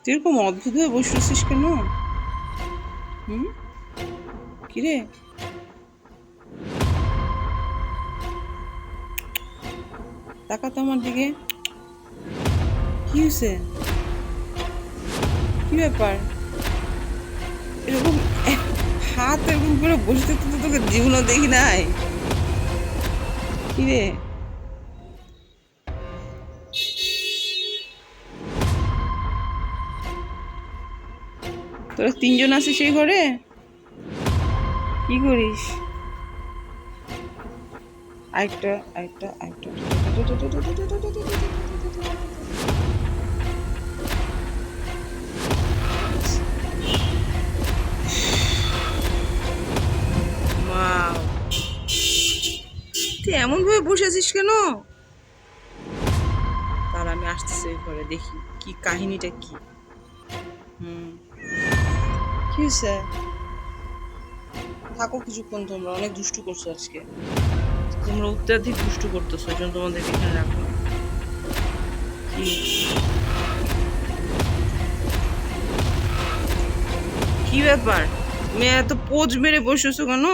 তুই এরকম অদ্ভুত হয়ে বসে রয়েছিস কেন? হুম, কিরে? তাকা তো আমার দিকে। কি হয়েছে? কি ব্যাপার? এরকম হাত এরকম করে বসে থাকতে তো তোকে জীবনও দেখি নাই। কিরে? তোরা তিনজন আছিস সেই ঘরে? কি করিস? আরেকটা আরেকটা আরেকটা। মা, তুই এমন ভাবে বসে আছিস কেন? তার আমি আসতেছি ওই ঘরে, দেখি কি কাহিনীটা কি। হুম, কি হয়েছে? থাকো কিছুক্ষণ, তোমরা অনেক দুষ্টু করছো আজকে। তোমরা অত্যাধিক দুষ্টু করতেছো, এই জন্য তোমাদেরকে এখানে রাখলাম। কি? কি ব্যাপার? তুমি এত পোজ মেরে বসেছো কেন?